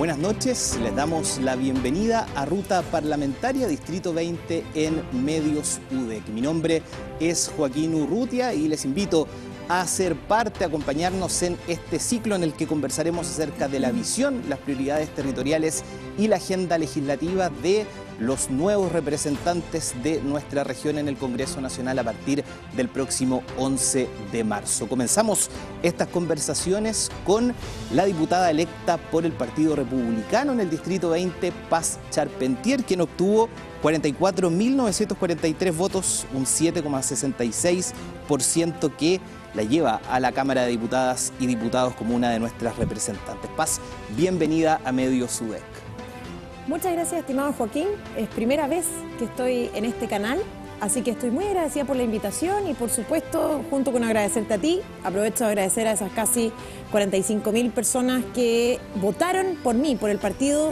Buenas noches, les damos la bienvenida a Ruta Parlamentaria Distrito 20 en Medios UDEC. Mi nombre es Joaquín Urrutia y les invito a ser parte, a acompañarnos en este ciclo en el que conversaremos acerca de la visión, las prioridades territoriales y la agenda legislativa de los nuevos representantes de nuestra región en el Congreso Nacional a partir del próximo 11 de marzo. Comenzamos estas conversaciones con la diputada electa por el Partido Republicano en el Distrito 20, Paz Charpentier, quien obtuvo 44.943 votos, un 7,66% que la lleva a la Cámara de Diputadas y Diputados como una de nuestras representantes. Paz, bienvenida a Medios UDEC. Muchas gracias, estimado Joaquín. Es primera vez que estoy en este canal, así que estoy muy agradecida por la invitación y por supuesto, junto con agradecerte a ti, aprovecho de agradecer a esas casi 45.000 personas que votaron por mí, por el Partido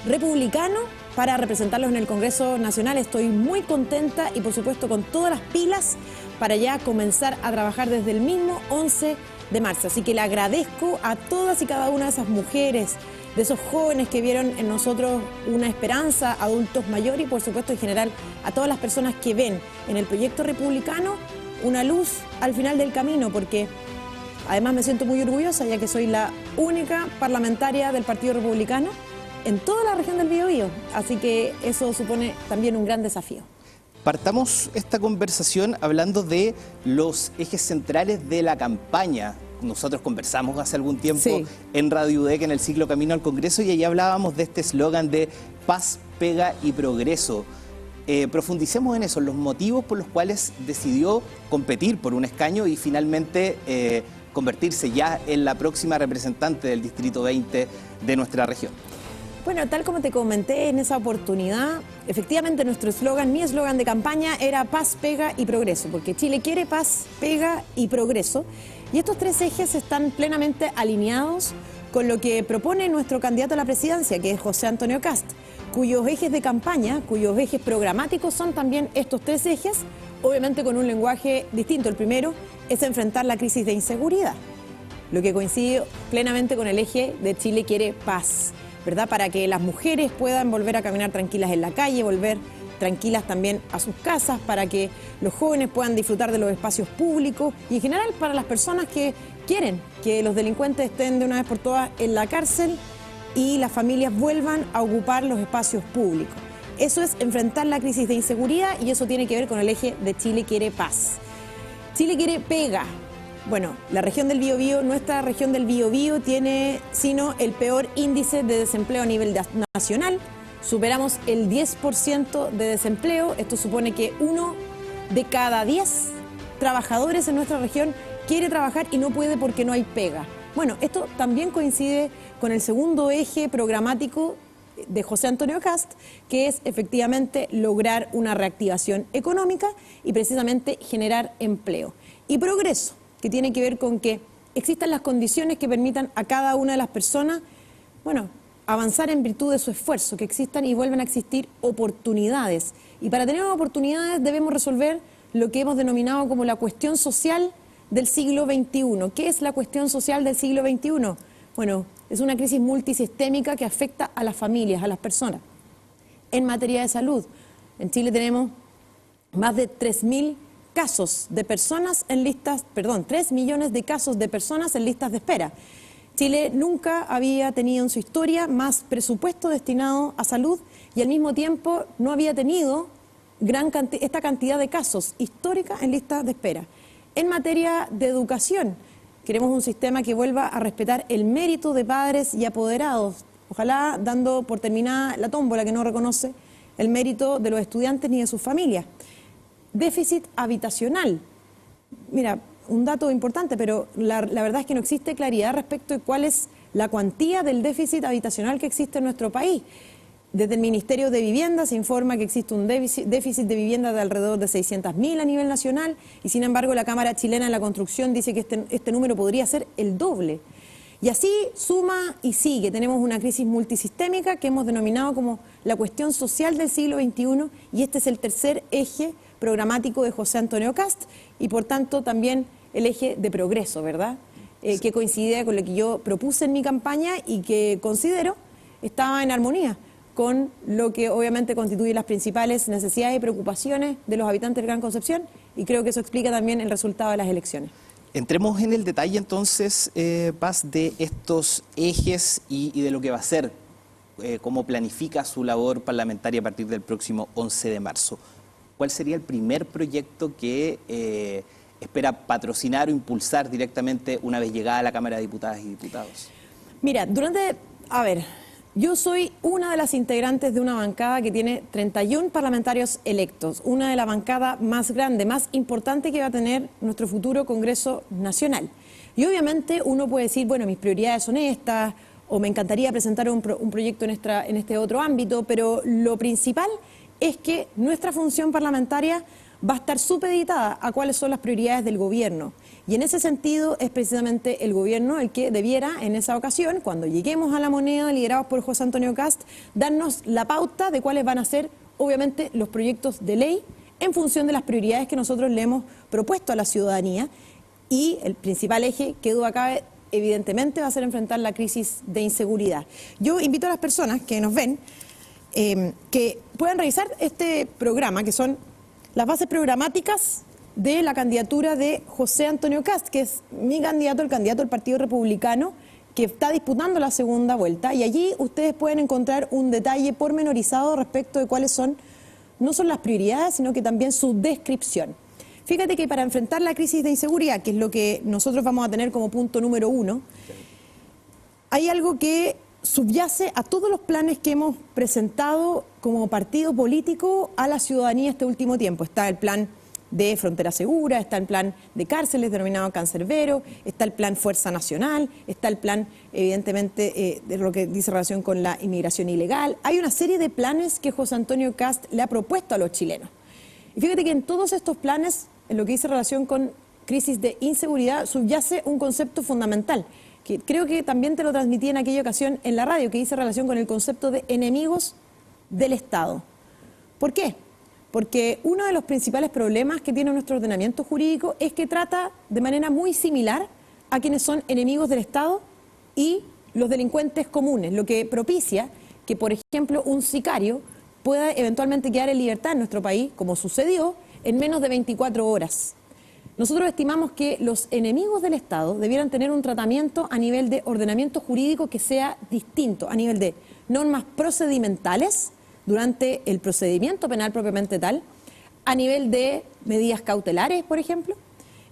Republicano, para representarlos en el Congreso Nacional. Estoy muy contenta y por supuesto con todas las pilas para ya comenzar a trabajar desde el mismo 11 de marzo. Así que le agradezco a todas y cada una de esas mujeres, de esos jóvenes que vieron en nosotros una esperanza, adultos mayores y por supuesto en general a todas las personas que ven en el proyecto republicano una luz al final del camino, porque además me siento muy orgullosa ya que soy la única parlamentaria del Partido Republicano en toda la región del Biobío, así que eso supone también un gran desafío. Partamos esta conversación hablando de los ejes centrales de la campaña. Nosotros conversamos hace algún tiempo en Radio UDEC en el ciclo Camino al Congreso y allí hablábamos de este eslogan de paz, pega y progreso. Profundicemos en eso, los motivos por los cuales decidió competir por un escaño y finalmente convertirse ya en la próxima representante del Distrito 20 de nuestra región. Bueno, tal como te comenté en esa oportunidad, efectivamente nuestro eslogan, mi eslogan de campaña era paz, pega y progreso, porque Chile quiere paz, pega y progreso. Y estos tres ejes están plenamente alineados con lo que propone nuestro candidato a la presidencia, que es José Antonio Kast, cuyos ejes de campaña, cuyos ejes programáticos son también estos tres ejes, obviamente con un lenguaje distinto. El primero es enfrentar la crisis de inseguridad, lo que coincide plenamente con el eje de Chile quiere paz, ¿verdad? Para que las mujeres puedan volver a caminar tranquilas en la calle, volver tranquilas también a sus casas, para que los jóvenes puedan disfrutar de los espacios públicos y en general para las personas que quieren que los delincuentes estén de una vez por todas en la cárcel y las familias vuelvan a ocupar los espacios públicos. Eso es enfrentar la crisis de inseguridad y eso tiene que ver con el eje de Chile quiere paz. Chile quiere pega. Bueno, la región del Biobío, nuestra región del Biobío tiene, sino el peor índice de desempleo a nivel nacional. Superamos el 10% de desempleo. Esto supone que 1 de cada 10 trabajadores en nuestra región quiere trabajar y no puede porque no hay pega. Bueno, esto también coincide con el segundo eje programático de José Antonio Kast, que es efectivamente lograr una reactivación económica y precisamente generar empleo. Y progreso, que tiene que ver con que existan las condiciones que permitan a cada una de las personas, bueno, avanzar en virtud de su esfuerzo, que existan y vuelvan a existir oportunidades. Y para tener oportunidades debemos resolver lo que hemos denominado como la cuestión social del siglo XXI. ¿Qué es la cuestión social del siglo XXI? Bueno, es una crisis multisistémica que afecta a las familias, a las personas. En materia de salud, en Chile tenemos más de 3.000 casos de personas en listas, 3 millones de casos de personas en listas de espera. Chile nunca había tenido en su historia más presupuesto destinado a salud y al mismo tiempo no había tenido esta cantidad de casos histórica en listas de espera. En materia de educación, queremos un sistema que vuelva a respetar el mérito de padres y apoderados, ojalá dando por terminada la tómbola que no reconoce el mérito de los estudiantes ni de sus familias. Déficit habitacional. Mira, un dato importante, pero la verdad es que no existe claridad respecto de cuál es la cuantía del déficit habitacional que existe en nuestro país. Desde el Ministerio de Vivienda se informa que existe un déficit de vivienda de alrededor de 600.000 a nivel nacional y sin embargo la Cámara Chilena de la Construcción dice que este número podría ser el doble. Y así suma y sigue. Tenemos una crisis multisistémica que hemos denominado como la cuestión social del siglo XXI y este es el tercer eje programático de José Antonio Kast y por tanto también el eje de progreso, ¿verdad? Que coincide con lo que yo propuse en mi campaña y que considero estaba en armonía con lo que obviamente constituye las principales necesidades y preocupaciones de los habitantes del Gran Concepción, y creo que eso explica también el resultado de las elecciones. Entremos en el detalle entonces, Paz, de estos ejes y de lo que va a ser, cómo planifica su labor parlamentaria a partir del próximo 11 de marzo. ¿Cuál sería el primer proyecto que espera patrocinar o impulsar directamente una vez llegada a la Cámara de Diputadas y Diputados? Mira, yo soy una de las integrantes de una bancada que tiene 31 parlamentarios electos, una de las bancadas más grandes, más importante que va a tener nuestro futuro Congreso Nacional. Y obviamente uno puede decir, bueno, mis prioridades son estas, o me encantaría presentar un proyecto en este otro ámbito, pero lo principal es que nuestra función parlamentaria va a estar supeditada a cuáles son las prioridades del gobierno. Y en ese sentido es precisamente el gobierno el que debiera, en esa ocasión, cuando lleguemos a la moneda, liderados por José Antonio Kast, darnos la pauta de cuáles van a ser, obviamente, los proyectos de ley en función de las prioridades que nosotros le hemos propuesto a la ciudadanía. Y el principal eje que duda cabe, evidentemente, va a ser enfrentar la crisis de inseguridad. Yo invito a las personas que nos ven que puedan revisar este programa, que son las bases programáticas de la candidatura de José Antonio Kast, que es mi candidato, el candidato del Partido Republicano, que está disputando la segunda vuelta, y allí ustedes pueden encontrar un detalle pormenorizado respecto de cuáles son, no son las prioridades, sino que también su descripción. Fíjate que para enfrentar la crisis de inseguridad, que es lo que nosotros vamos a tener como punto número 1, hay algo que subyace a todos los planes que hemos presentado como partido político a la ciudadanía este último tiempo. Está el plan de Frontera Segura, está el plan de cárceles denominado Cancerbero, está el plan Fuerza Nacional, está el plan, evidentemente, de lo que dice relación con la inmigración ilegal. Hay una serie de planes que José Antonio Kast le ha propuesto a los chilenos. Y fíjate que en todos estos planes, en lo que dice relación con crisis de inseguridad, subyace un concepto fundamental, que creo que también te lo transmití en aquella ocasión en la radio, que dice relación con el concepto de enemigos del Estado. ¿Por qué? Porque uno de los principales problemas que tiene nuestro ordenamiento jurídico es que trata de manera muy similar a quienes son enemigos del Estado y los delincuentes comunes, lo que propicia que, por ejemplo, un sicario pueda eventualmente quedar en libertad en nuestro país, como sucedió, en menos de 24 horas. Nosotros estimamos que los enemigos del Estado debieran tener un tratamiento a nivel de ordenamiento jurídico que sea distinto, a nivel de normas procedimentales durante el procedimiento penal propiamente tal, a nivel de medidas cautelares, por ejemplo,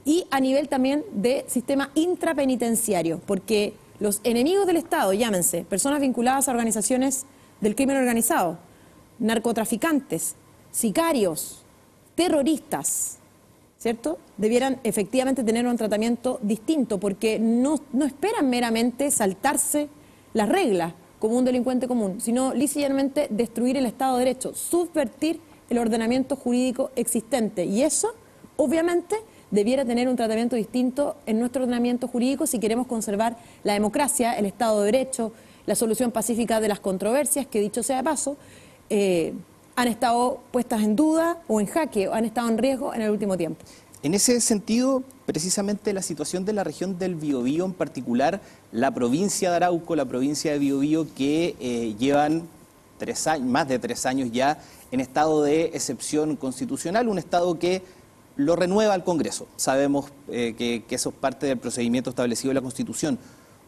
y a nivel también de sistema intrapenitenciario, porque los enemigos del Estado, llámense personas vinculadas a organizaciones del crimen organizado, narcotraficantes, sicarios, terroristas, ¿cierto?, debieran efectivamente tener un tratamiento distinto, porque no esperan meramente saltarse las reglas como un delincuente común, sino lícitamente destruir el Estado de Derecho, subvertir el ordenamiento jurídico existente. Y eso, obviamente, debiera tener un tratamiento distinto en nuestro ordenamiento jurídico si queremos conservar la democracia, el Estado de Derecho, la solución pacífica de las controversias, que dicho sea de paso, han estado puestas en duda o en jaque, o han estado en riesgo en el último tiempo. En ese sentido, precisamente la situación de la región del Biobío, en particular la provincia de Arauco, la provincia de Biobío, que llevan más de 3 años ya en estado de excepción constitucional, un estado que lo renueva el Congreso. Sabemos que eso es parte del procedimiento establecido en la Constitución.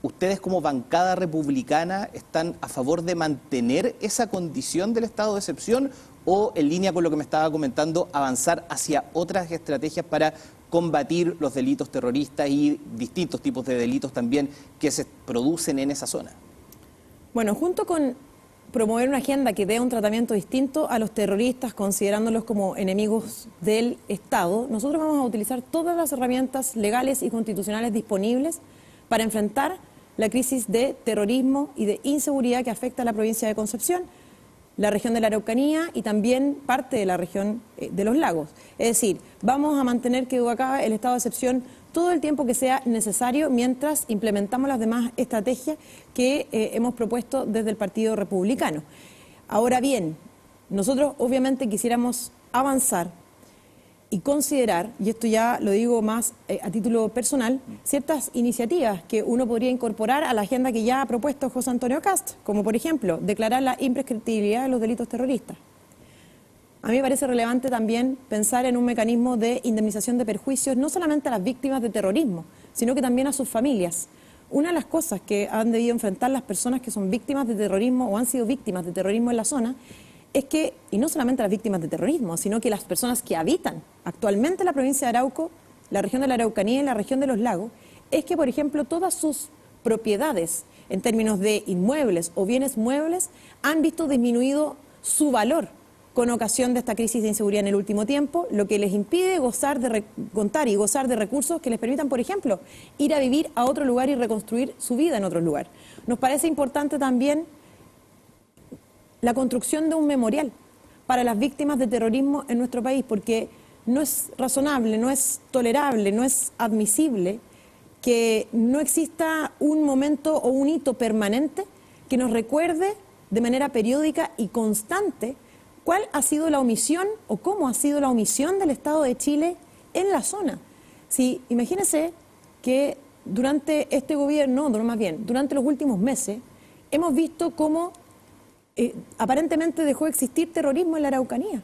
¿Ustedes como bancada republicana están a favor de mantener esa condición del estado de excepción o, en línea con lo que me estaba comentando, avanzar hacia otras estrategias para combatir los delitos terroristas y distintos tipos de delitos también que se producen en esa zona? Bueno, junto con promover una agenda que dé un tratamiento distinto a los terroristas, considerándolos como enemigos del Estado, nosotros vamos a utilizar todas las herramientas legales y constitucionales disponibles para enfrentar la crisis de terrorismo y de inseguridad que afecta a la provincia de Concepción, la región de la Araucanía y también parte de la región de los lagos. Es decir, vamos a mantener que acabe el estado de excepción todo el tiempo que sea necesario mientras implementamos las demás estrategias que hemos propuesto desde el Partido Republicano. Ahora bien, nosotros obviamente quisiéramos avanzar y considerar, y esto ya lo digo más a título personal, ciertas iniciativas que uno podría incorporar a la agenda que ya ha propuesto José Antonio Kast, como por ejemplo, declarar la imprescriptibilidad de los delitos terroristas. A mí me parece relevante también pensar en un mecanismo de indemnización de perjuicios, no solamente a las víctimas de terrorismo, sino que también a sus familias. Una de las cosas que han debido enfrentar las personas que son víctimas de terrorismo o han sido víctimas de terrorismo en la zona es que, y no solamente las víctimas de terrorismo, sino que las personas que habitan actualmente la provincia de Arauco, la región de la Araucanía y la región de los lagos, es que, por ejemplo, todas sus propiedades en términos de inmuebles o bienes muebles han visto disminuido su valor con ocasión de esta crisis de inseguridad en el último tiempo, lo que les impide contar y gozar de recursos que les permitan, por ejemplo, ir a vivir a otro lugar y reconstruir su vida en otro lugar. Nos parece importante también la construcción de un memorial para las víctimas de terrorismo en nuestro país, porque no es razonable, no es tolerable, no es admisible que no exista un momento o un hito permanente que nos recuerde de manera periódica y constante cuál ha sido la omisión o cómo ha sido la omisión del Estado de Chile en la zona. Sí, imagínense que durante este gobierno, no, más bien, durante los últimos meses, hemos visto cómo aparentemente dejó de existir terrorismo en la Araucanía,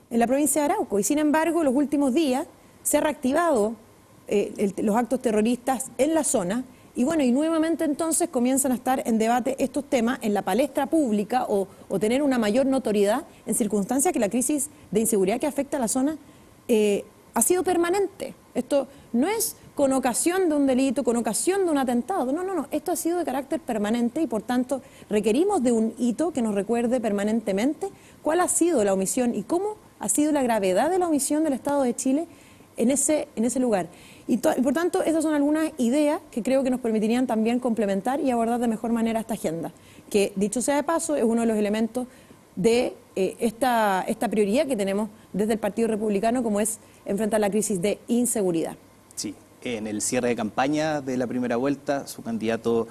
en la provincia de Arauco, y sin embargo, los últimos días se ha reactivado los actos terroristas en la zona, y bueno, y nuevamente entonces comienzan a estar en debate estos temas en la palestra pública o tener una mayor notoriedad en circunstancias que la crisis de inseguridad que afecta a la zona ha sido permanente. Esto no es con ocasión de un delito, con ocasión de un atentado, no, esto ha sido de carácter permanente y por tanto requerimos de un hito que nos recuerde permanentemente cuál ha sido la omisión y cómo ha sido la gravedad de la omisión del Estado de Chile en ese lugar. Y por tanto, esas son algunas ideas que creo que nos permitirían también complementar y abordar de mejor manera esta agenda, que dicho sea de paso es uno de los elementos de esta prioridad que tenemos desde el Partido Republicano, como es enfrentar la crisis de inseguridad. Sí, en el cierre de campaña de la primera vuelta, su candidato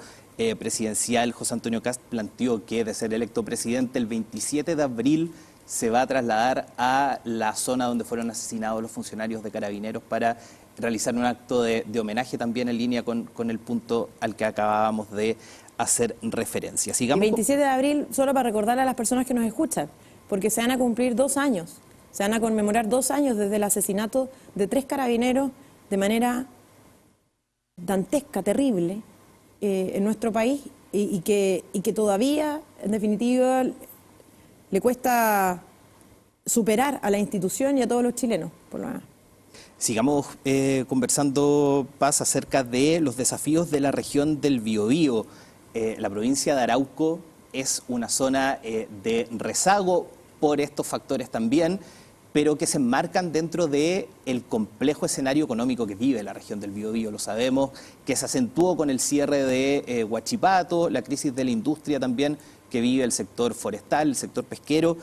presidencial, José Antonio Kast, planteó que de ser electo presidente el 27 de abril se va a trasladar a la zona donde fueron asesinados los funcionarios de Carabineros para realizar un acto de homenaje también en línea con el punto al que acabábamos de hacer referencia. Sigamos 27 de abril, solo para recordarle a las personas que nos escuchan, porque se van a cumplir 2 años, se van a conmemorar 2 años desde el asesinato de 3 carabineros de manera dantesca, terrible, en nuestro país y que todavía, en definitiva, le cuesta superar a la institución y a todos los chilenos, por lo menos. Sigamos conversando, Paz, acerca de los desafíos de la región del Biobío. La provincia de Arauco es una zona de rezago por estos factores también, pero que se enmarcan dentro del complejo escenario económico que vive la región del Biobío. Lo sabemos, que se acentuó con el cierre de Huachipato, la crisis de la industria también que vive el sector forestal, el sector pesquero.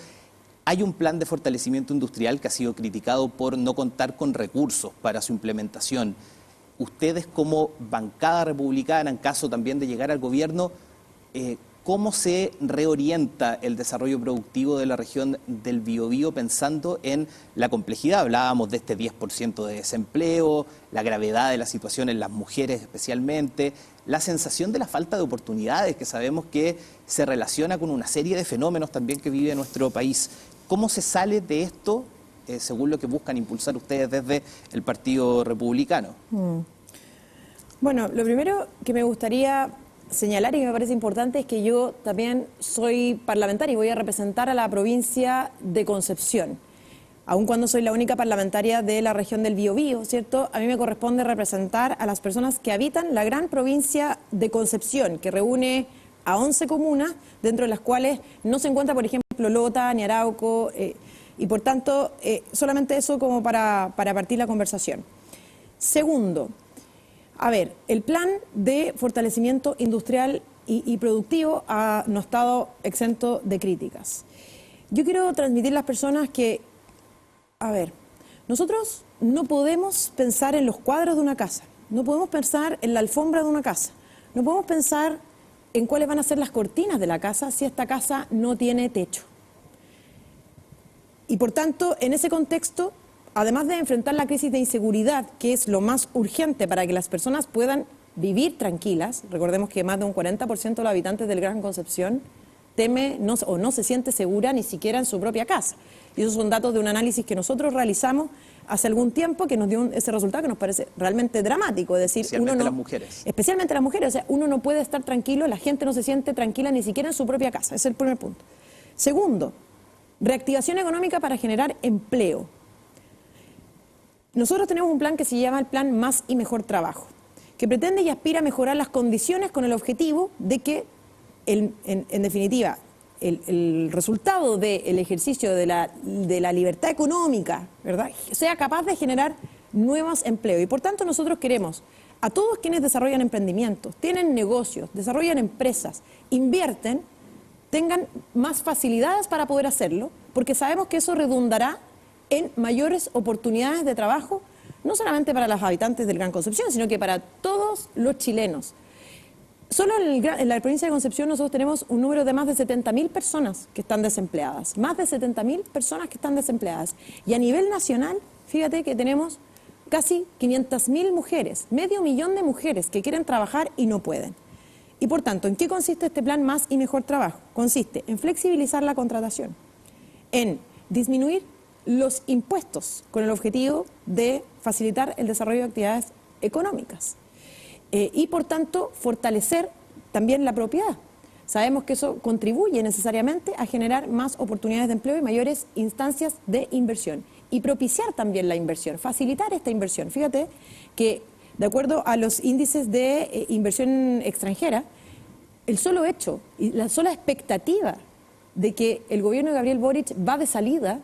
Hay un plan de fortalecimiento industrial que ha sido criticado por no contar con recursos para su implementación. Ustedes como bancada republicana, en caso también de llegar al gobierno, ¿cómo se reorienta el desarrollo productivo de la región del Biobío pensando en la complejidad? Hablábamos de este 10% de desempleo, la gravedad de la situación en las mujeres especialmente, la sensación de la falta de oportunidades que sabemos que se relaciona con una serie de fenómenos también que vive nuestro país. ¿Cómo se sale de esto, según lo que buscan impulsar ustedes desde el Partido Republicano? Bueno, lo primero que me gustaría señalar y que me parece importante es que yo también soy parlamentaria y voy a representar a la provincia de Concepción. Aun cuando soy la única parlamentaria de la región del Biobío, ¿cierto? A mí me corresponde representar a las personas que habitan la gran provincia de Concepción, que reúne a 11 comunas, dentro de las cuales no se encuentra, por ejemplo, Lota ni Arauco, y por tanto, solamente eso como para partir la conversación. Segundo, a ver, el plan de fortalecimiento industrial y productivo no ha estado exento de críticas. Yo quiero transmitir a las personas que, a ver, nosotros no podemos pensar en los cuadros de una casa, no podemos pensar en la alfombra de una casa, no podemos pensar en cuáles van a ser las cortinas de la casa si esta casa no tiene techo. Y por tanto, en ese contexto, además de enfrentar la crisis de inseguridad, que es lo más urgente para que las personas puedan vivir tranquilas, recordemos que más de un 40% de los habitantes del Gran Concepción teme o no se siente segura ni siquiera en su propia casa. Y esos son datos de un análisis que nosotros realizamos hace algún tiempo, que nos dio ese resultado que nos parece realmente dramático. Es decir, especialmente las mujeres. Especialmente las mujeres. O sea, uno no puede estar tranquilo, la gente no se siente tranquila ni siquiera en su propia casa. Ese es el primer punto. Segundo, reactivación económica para generar empleo. Nosotros tenemos un plan que se llama el Plan Más y Mejor Trabajo, que pretende y aspira a mejorar las condiciones con el objetivo de que, en definitiva, el resultado del ejercicio de la libertad económica, ¿verdad?, sea capaz de generar nuevos empleos. Y por tanto nosotros queremos a todos quienes desarrollan emprendimientos, tienen negocios, desarrollan empresas, invierten, tengan más facilidades para poder hacerlo, porque sabemos que eso redundará en mayores oportunidades de trabajo, no solamente para los habitantes del Gran Concepción, sino que para todos los chilenos. Solo en la provincia de Concepción nosotros tenemos un número de más de 70.000 personas que están desempleadas, más de 70.000 personas que están desempleadas. Y a nivel nacional, fíjate que tenemos casi 500.000 mujeres, 500.000 de mujeres que quieren trabajar y no pueden. Y por tanto, ¿en qué consiste este plan Más y Mejor Trabajo? Consiste en flexibilizar la contratación, en disminuir los impuestos con el objetivo de facilitar el desarrollo de actividades económicas y por tanto fortalecer también la propiedad. Sabemos que eso contribuye necesariamente a generar más oportunidades de empleo y mayores instancias de inversión y propiciar también la inversión, facilitar esta inversión. Fíjate que de acuerdo a los índices de inversión extranjera, el solo hecho y la sola expectativa de que el gobierno de Gabriel Boric va de salida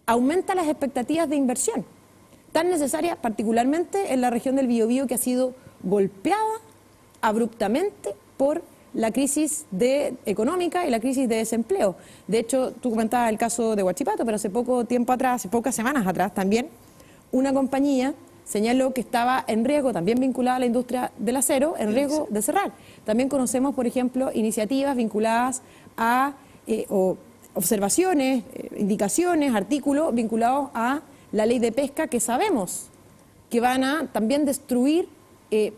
aumenta las expectativas de inversión, tan necesaria particularmente en la región del Biobío, que ha sido golpeada abruptamente por la crisis económica y la crisis de desempleo. De hecho, tú comentabas el caso de Huachipato, pero hace poco tiempo atrás, hace pocas semanas atrás también, una compañía señaló que estaba en riesgo, también vinculada a la industria del acero, en riesgo de cerrar. También conocemos, por ejemplo, iniciativas vinculadas a observaciones, indicaciones, artículos vinculados a la ley de pesca, que sabemos que van a también destruir el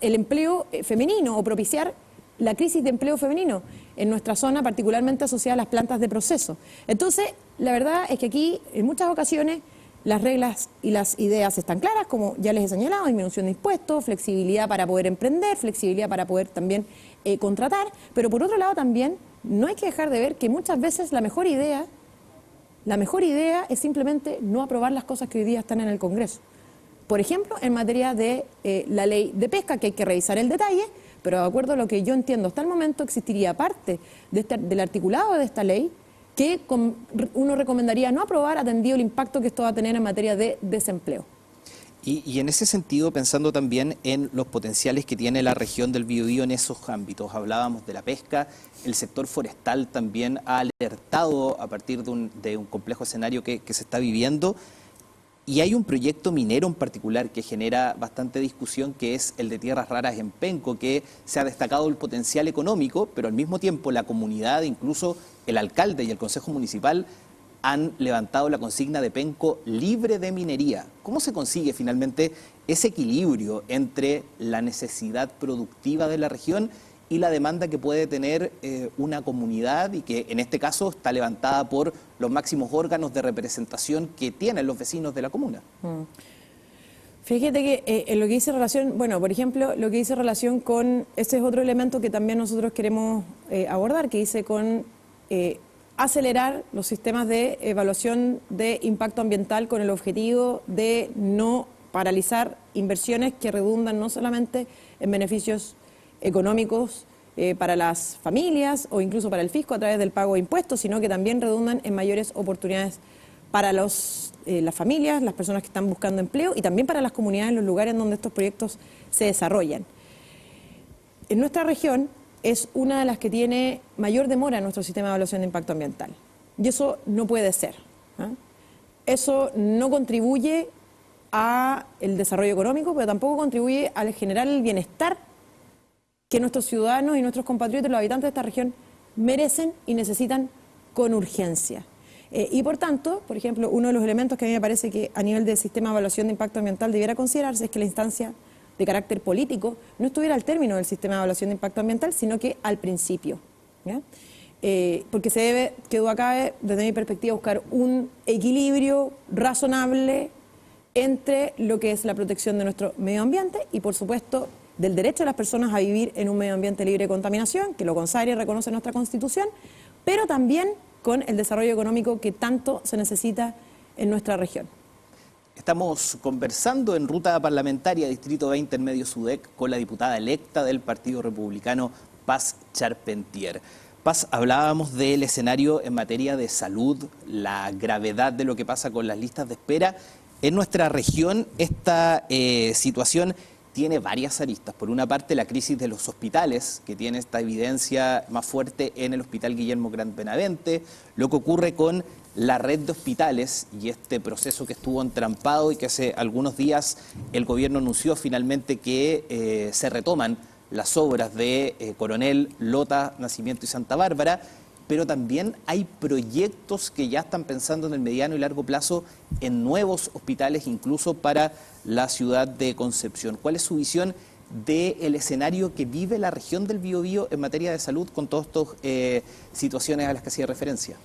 empleo femenino o propiciar la crisis de empleo femenino en nuestra zona, particularmente asociada a las plantas de proceso. Entonces, la verdad es que aquí, en muchas ocasiones, las reglas y las ideas están claras, como ya les he señalado: disminución de impuestos, flexibilidad para poder emprender, flexibilidad para poder también contratar, pero por otro lado también no hay que dejar de ver que muchas veces la mejor idea es simplemente no aprobar las cosas que hoy día están en el Congreso. Por ejemplo, en materia de la ley de pesca, que hay que revisar el detalle, pero de acuerdo a lo que yo entiendo hasta el momento, existiría parte del articulado de esta ley que uno recomendaría no aprobar, atendido el impacto que esto va a tener en materia de desempleo. Y en ese sentido, pensando también en los potenciales que tiene la región del Biobío en esos ámbitos, hablábamos de la pesca, el sector forestal también ha alertado a partir de un complejo escenario que se está viviendo, y hay un proyecto minero en particular que genera bastante discusión, que es el de tierras raras en Penco, que se ha destacado el potencial económico, pero al mismo tiempo la comunidad, incluso el alcalde y el consejo municipal, han levantado la consigna de Penco libre de minería. ¿Cómo se consigue finalmente ese equilibrio entre la necesidad productiva de la región y la demanda que puede tener una comunidad, y que en este caso está levantada por los máximos órganos de representación que tienen los vecinos de la comuna? Fíjate que en lo que dice relación, bueno, por ejemplo, lo que dice relación con, este es otro elemento que también nosotros queremos abordar, que dice con acelerar los sistemas de evaluación de impacto ambiental con el objetivo de no paralizar inversiones que redundan no solamente en beneficios económicos para las familias o incluso para el fisco a través del pago de impuestos, sino que también redundan en mayores oportunidades para las familias, las personas que están buscando empleo, y también para las comunidades en los lugares donde estos proyectos se desarrollan. En nuestra región es una de las que tiene mayor demora en nuestro sistema de evaluación de impacto ambiental, y eso no puede ser, ¿eh? Eso no contribuye al desarrollo económico, pero tampoco contribuye al generar el bienestar que nuestros ciudadanos y nuestros compatriotas, los habitantes de esta región, merecen y necesitan con urgencia. Y por tanto, por ejemplo, uno de los elementos que a mí me parece que a nivel del sistema de evaluación de impacto ambiental debiera considerarse es que la instancia de carácter político no estuviera al término del sistema de evaluación de impacto ambiental, sino que al principio, ¿ya? Porque se debe, que duda cabe, desde mi perspectiva, buscar un equilibrio razonable entre lo que es la protección de nuestro medio ambiente y, por supuesto, del derecho de las personas a vivir en un medio ambiente libre de contaminación, que lo consagra y reconoce nuestra Constitución, pero también con el desarrollo económico que tanto se necesita en nuestra región. Estamos conversando en Ruta Parlamentaria Distrito 20 en Medios UDEC con la diputada electa del Partido Republicano, Paz Charpentier. Paz, hablábamos del escenario en materia de salud, la gravedad de lo que pasa con las listas de espera. En nuestra región esta situación tiene varias aristas. Por una parte, la crisis de los hospitales, que tiene esta evidencia más fuerte en el Hospital Guillermo Grant Benavente, lo que ocurre con la red de hospitales y este proceso que estuvo entrampado y que hace algunos días el gobierno anunció finalmente que se retoman las obras de Coronel, Lota, Nacimiento y Santa Bárbara, pero también hay proyectos que ya están pensando en el mediano y largo plazo en nuevos hospitales, incluso para la ciudad de Concepción. ¿Cuál es su visión del escenario que vive la región del Biobío en materia de salud con todas estas situaciones a las que hacía referencia?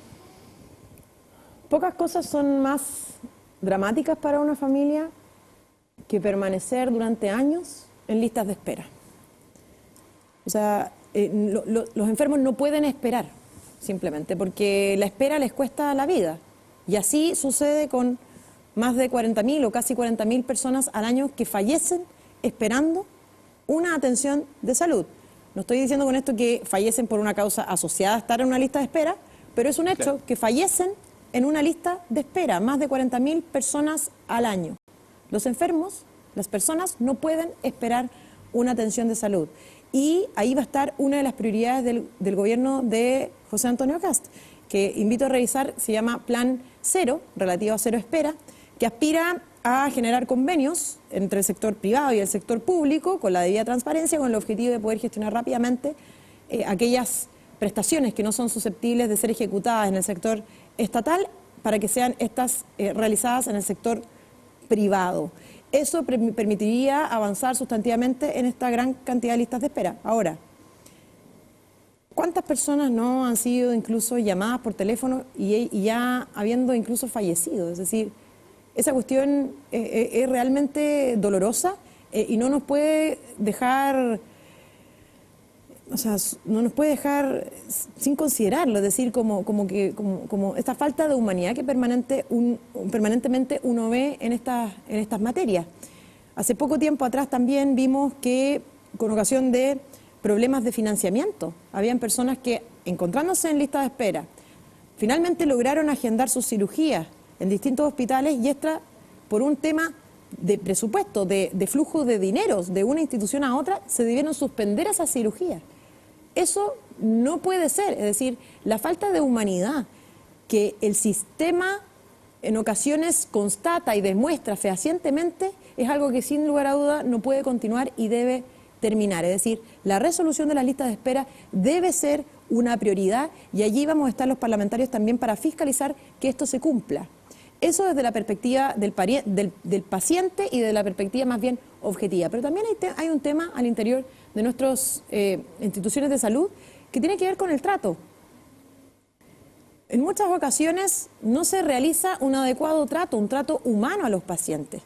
Pocas cosas son más dramáticas para una familia que permanecer durante años en listas de espera. O sea, los enfermos no pueden esperar, simplemente, porque la espera les cuesta la vida. Y así sucede con más de 40.000 o casi 40.000 personas al año que fallecen esperando una atención de salud. No estoy diciendo con esto que fallecen por una causa asociada a estar en una lista de espera, pero es un hecho claro, que fallecen en una lista de espera, más de 40.000 personas al año. Los enfermos, las personas, no pueden esperar una atención de salud. Y ahí va a estar una de las prioridades del gobierno de José Antonio Kast, que invito a revisar, se llama Plan Cero, relativo a cero espera, que aspira a generar convenios entre el sector privado y el sector público, con la debida transparencia, con el objetivo de poder gestionar rápidamente aquellas prestaciones que no son susceptibles de ser ejecutadas en el sector estatal, para que sean estas realizadas en el sector privado. Eso permitiría avanzar sustantivamente en esta gran cantidad de listas de espera. Ahora, ¿cuántas personas no han sido incluso llamadas por teléfono y ya habiendo incluso fallecido? Es decir, esa cuestión es realmente dolorosa y no nos puede dejar, o sea, no nos puede dejar sin considerarlo, es decir, como esta falta de humanidad que permanentemente uno ve en estas materias. Hace poco tiempo atrás también vimos que, con ocasión de problemas de financiamiento, habían personas que, encontrándose en lista de espera, finalmente lograron agendar sus cirugías en distintos hospitales, y esta, por un tema de presupuesto, de flujo de dineros de una institución a otra, se debieron suspender esas cirugías. Eso no puede ser, es decir, la falta de humanidad que el sistema en ocasiones constata y demuestra fehacientemente es algo que sin lugar a duda no puede continuar y debe terminar. Es decir, la resolución de las listas de espera debe ser una prioridad, y allí vamos a estar los parlamentarios también para fiscalizar que esto se cumpla. Eso desde la perspectiva del paciente y de la perspectiva más bien objetiva. Pero también hay un tema al interior de nuestras instituciones de salud que tiene que ver con el trato. En muchas ocasiones no se realiza un adecuado trato, un trato humano a los pacientes.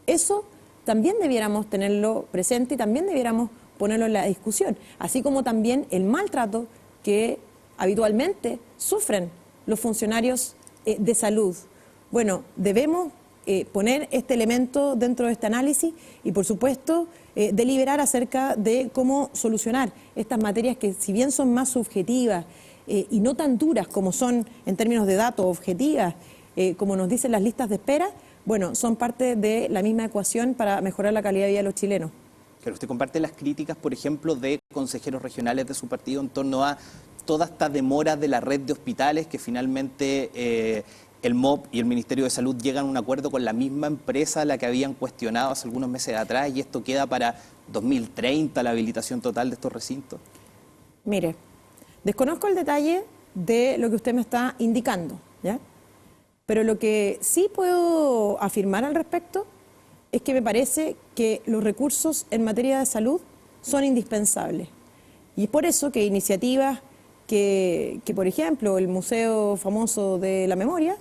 Eso también debiéramos tenerlo presente y también debiéramos ponerlo en la discusión, así como también el maltrato que habitualmente sufren los funcionarios de salud. Bueno, debemos poner este elemento dentro de este análisis y, por supuesto, deliberar acerca de cómo solucionar estas materias que, si bien son más subjetivas y no tan duras como son en términos de datos objetivas, como nos dicen las listas de espera, bueno, son parte de la misma ecuación para mejorar la calidad de vida de los chilenos. Claro, usted comparte las críticas, por ejemplo, de consejeros regionales de su partido en torno a toda esta demora de la red de hospitales, que finalmente el MOP y el Ministerio de Salud llegan a un acuerdo con la misma empresa a la que habían cuestionado hace algunos meses atrás, y esto queda para 2030 la habilitación total de estos recintos. Mire, desconozco el detalle de lo que usted me está indicando, ¿ya? Pero lo que sí puedo afirmar al respecto es que me parece que los recursos en materia de salud son indispensables. Y es por eso que iniciativas que por ejemplo, el Museo Famoso de la Memoria,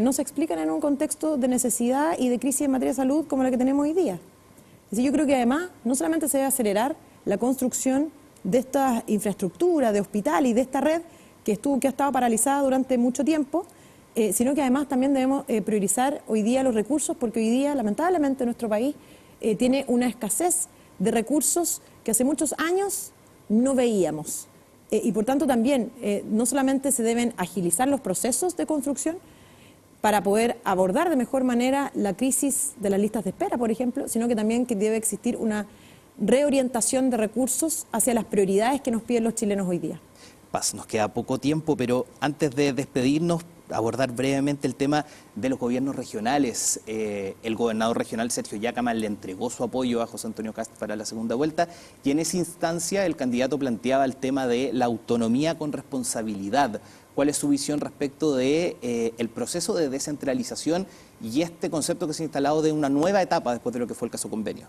no se explican en un contexto de necesidad y de crisis en materia de salud como la que tenemos hoy día. Es decir, yo creo que además no solamente se debe acelerar la construcción de esta infraestructura, de hospital y de esta red que ha estado paralizada durante mucho tiempo, sino que además también debemos priorizar hoy día los recursos, porque hoy día, lamentablemente, nuestro país tiene una escasez de recursos que hace muchos años no veíamos. Y por tanto también, no solamente se deben agilizar los procesos de construcción para poder abordar de mejor manera la crisis de las listas de espera, por ejemplo, sino que también que debe existir una reorientación de recursos hacia las prioridades que nos piden los chilenos hoy día. Paz, nos queda poco tiempo, pero antes de despedirnos, abordar brevemente el tema de los gobiernos regionales. El gobernador regional Sergio Yácama le entregó su apoyo a José Antonio Kast para la segunda vuelta y en esa instancia el candidato planteaba el tema de la autonomía con responsabilidad. ¿Cuál es su visión respecto de el proceso de descentralización y este concepto que se ha instalado de una nueva etapa después de lo que fue el caso Convenio?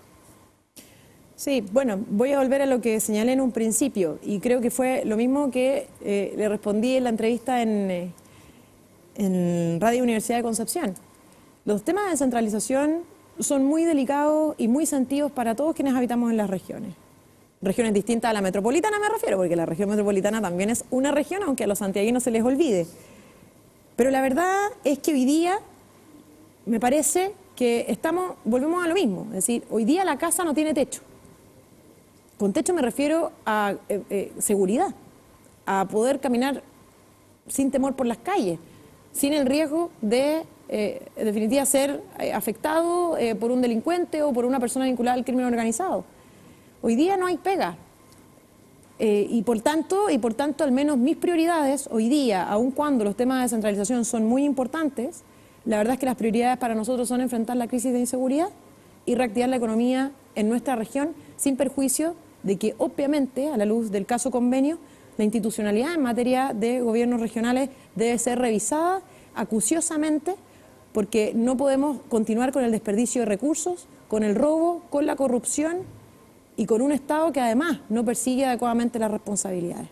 Sí, bueno, voy a volver a lo que señalé en un principio y creo que fue lo mismo que le respondí en la entrevista en Radio Universidad de Concepción. Los temas de descentralización son muy delicados y muy sentidos para todos quienes habitamos en las regiones. Regiones distintas a la metropolitana me refiero, porque la región metropolitana también es una región, aunque a los santiaguinos se les olvide. Pero la verdad es que hoy día me parece que volvemos a lo mismo. Es decir, hoy día la casa no tiene techo. Con techo me refiero a seguridad, a poder caminar sin temor por las calles, sin el riesgo de, en definitiva, ser afectado por un delincuente o por una persona vinculada al crimen organizado. Hoy día no hay pega. Y por tanto, al menos mis prioridades hoy día, aun cuando los temas de descentralización son muy importantes, la verdad es que las prioridades para nosotros son enfrentar la crisis de inseguridad y reactivar la economía en nuestra región, sin perjuicio de que, obviamente, a la luz del caso Convenio, la institucionalidad en materia de gobiernos regionales debe ser revisada acuciosamente, porque no podemos continuar con el desperdicio de recursos, con el robo, con la corrupción y con un Estado que además no persigue adecuadamente las responsabilidades.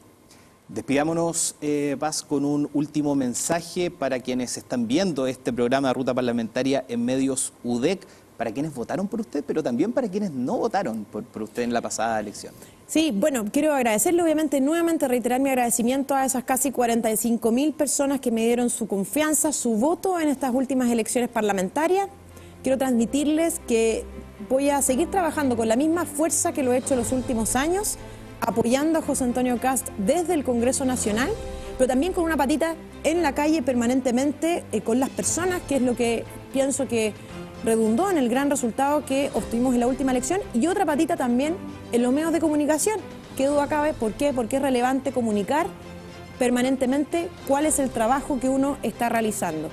Despidámonos, Paz, con un último mensaje para quienes están viendo este programa de Ruta Parlamentaria en medios UDEC, para quienes votaron por usted, pero también para quienes no votaron por usted en la pasada elección. Sí, bueno, quiero agradecerle, obviamente, nuevamente reiterar mi agradecimiento a esas casi 45.000 personas que me dieron su confianza, su voto en estas últimas elecciones parlamentarias. Quiero transmitirles que voy a seguir trabajando con la misma fuerza que lo he hecho en los últimos años, apoyando a José Antonio Kast desde el Congreso Nacional, pero también con una patita en la calle permanentemente con las personas, que es lo que pienso que redundó en el gran resultado que obtuvimos en la última elección, y otra patita también en los medios de comunicación. ¿Qué duda cabe? ¿Por qué? Porque es relevante comunicar permanentemente cuál es el trabajo que uno está realizando.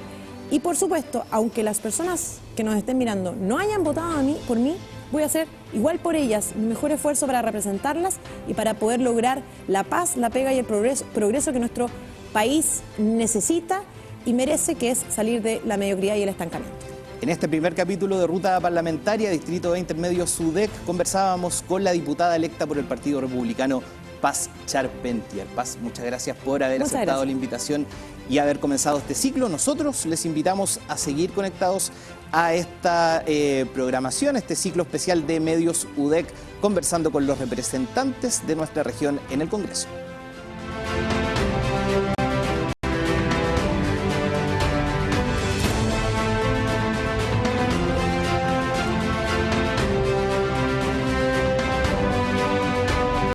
Y por supuesto, aunque las personas que nos estén mirando no hayan votado por mí, voy a hacer igual por ellas mi mejor esfuerzo para representarlas y para poder lograr la paz, la pega y el progreso que nuestro país necesita y merece, que es salir de la mediocridad y el estancamiento. En este primer capítulo de Ruta Parlamentaria, Distrito 20 Medios UDEC, conversábamos con la diputada electa por el Partido Republicano, Paz Charpentier. Paz, muchas gracias por haber aceptado la invitación y haber comenzado este ciclo. Nosotros les invitamos a seguir conectados a esta programación, este ciclo especial de Medios UDEC, conversando con los representantes de nuestra región en el Congreso.